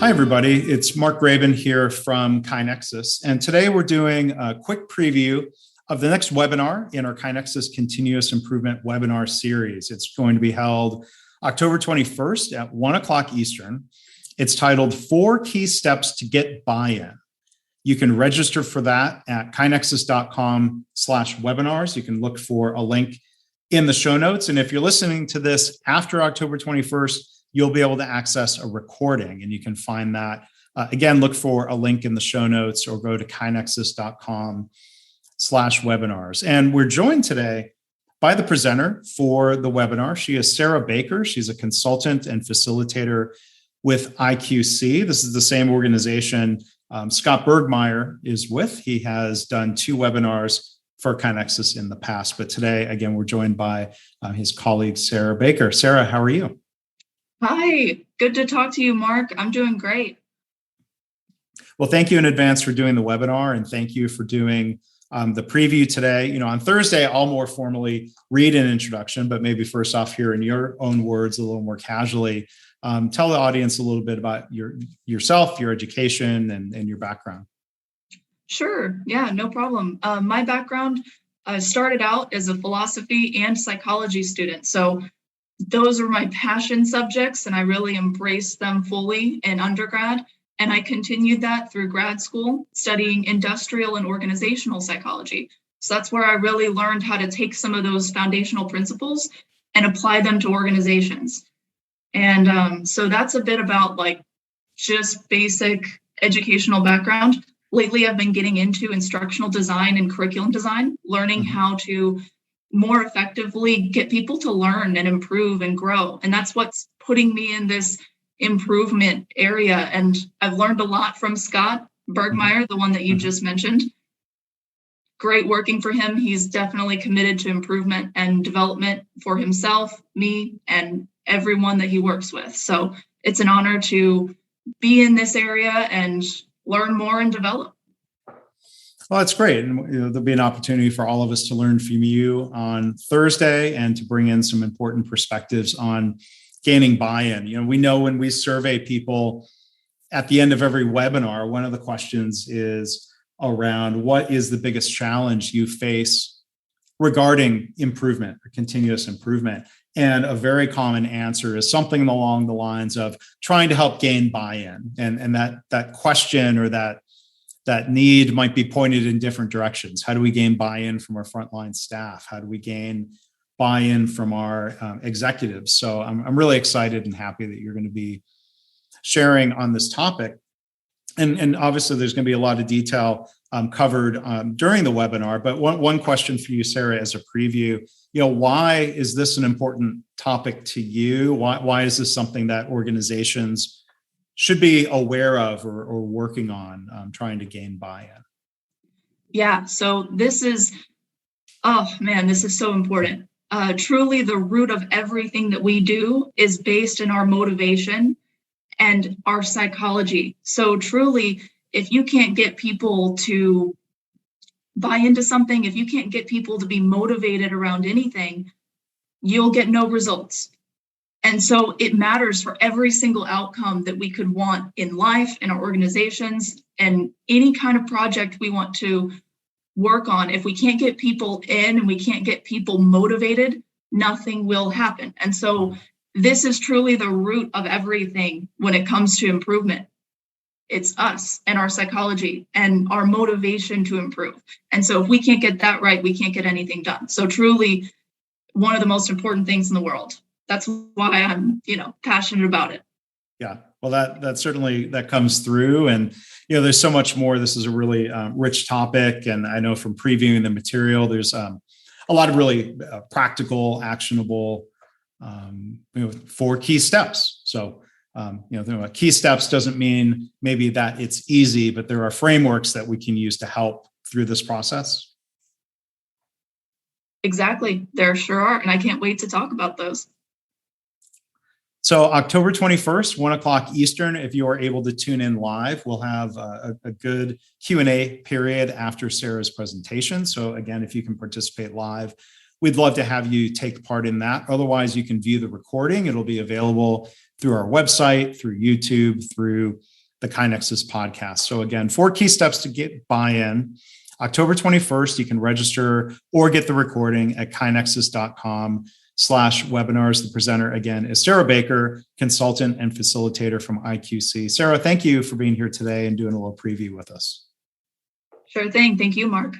Hi, everybody. It's Mark Graben here from KaiNexus. And today we're doing a quick preview of the next webinar in our KaiNexus Continuous Improvement webinar series. It's going to be held October 21st at 1 o'clock Eastern. It's titled 4 Key Steps to Get Buy-in. You can register for that at kainexus.com/webinars. You can look for a link in the show notes. And if you're listening to this after October 21st, you'll be able to access a recording, and you can find that. Again, look for a link in the show notes or go to kainexus.com/webinars. And we're joined today by the presenter for the webinar. She is Sarah Baker. She's a consultant and facilitator with IQC. This is the same organization Scott Bergmeyer is with. He has done 2 webinars for KaiNexus in the past, but today, again, we're joined by his colleague, Sarah Baker. Sarah, how are you? Hi, good to talk to you, Mark. I'm doing great. Well, thank you in advance for doing the webinar, and thank you for doing the preview today. You know, on Thursday, I'll more formally read an introduction, but maybe first off here in your own words, a little more casually, tell the audience a little bit about yourself, your education, and your background. Sure. Yeah, no problem. My background started out as a philosophy and psychology student. So those are my passion subjects, and I really embraced them fully in undergrad. And I continued that through grad school, studying industrial and organizational psychology. So that's where I really learned how to take some of those foundational principles and apply them to organizations. And so that's a bit about like just basic educational background. Lately, I've been getting into instructional design and curriculum design, learning how to more effectively get people to learn and improve and grow. And that's what's putting me in this improvement area. And I've learned a lot from Scott Bergmeyer, the one that you just mentioned. Great working for him. He's definitely committed to improvement and development for himself, me, and everyone that he works with. So it's an honor to be in this area and learn more and develop. Well, that's great. And there'll be an opportunity for all of us to learn from you on Thursday and to bring in some important perspectives on gaining buy-in. You know, we know when we survey people at the end of every webinar, one of the questions is around what is the biggest challenge you face regarding improvement or continuous improvement. And a very common answer is something along the lines of trying to help gain buy-in. And that question or that need might be pointed in different directions. How do we gain buy-in from our frontline staff? How do we gain buy-in from our executives? So I'm really excited and happy that you're going to be sharing on this topic. And obviously, there's going to be a lot of detail covered during the webinar. But one question for you, Sarah, as a preview, you know, why is this an important topic to you? Why is this something that organizations should be aware of or working on trying to gain buy-in? Yeah, so this is so important. Truly, the root of everything that we do is based in our motivation and our psychology. So truly, if you can't get people to buy into something, if you can't get people to be motivated around anything, you'll get no results. And so it matters for every single outcome that we could want in life, in our organizations, and any kind of project we want to work on. If we can't get people in and we can't get people motivated, nothing will happen. And so this is truly the root of everything when it comes to improvement. It's us and our psychology and our motivation to improve. And so if we can't get that right, we can't get anything done. So truly one of the most important things in the world. That's why I'm, passionate about it. Yeah, well, that certainly that comes through, and there's so much more. This is a really rich topic, and I know from previewing the material, there's a lot of really practical, actionable 4 key steps. So, key steps doesn't mean maybe that it's easy, but there are frameworks that we can use to help through this process. Exactly, there sure are, and I can't wait to talk about those. So October 21st, 1 o'clock Eastern, if you are able to tune in live, we'll have a good Q&A period after Sarah's presentation. So again, if you can participate live, we'd love to have you take part in that. Otherwise, you can view the recording. It'll be available through our website, through YouTube, through the KaiNexus podcast. So again, 4 key steps to get buy-in. October 21st, you can register or get the recording at kainexus.com/webinars. The presenter again is Sarah Baker, consultant and facilitator from IQC. Sarah, thank you for being here today and doing a little preview with us. Sure thing. Thank you, Mark.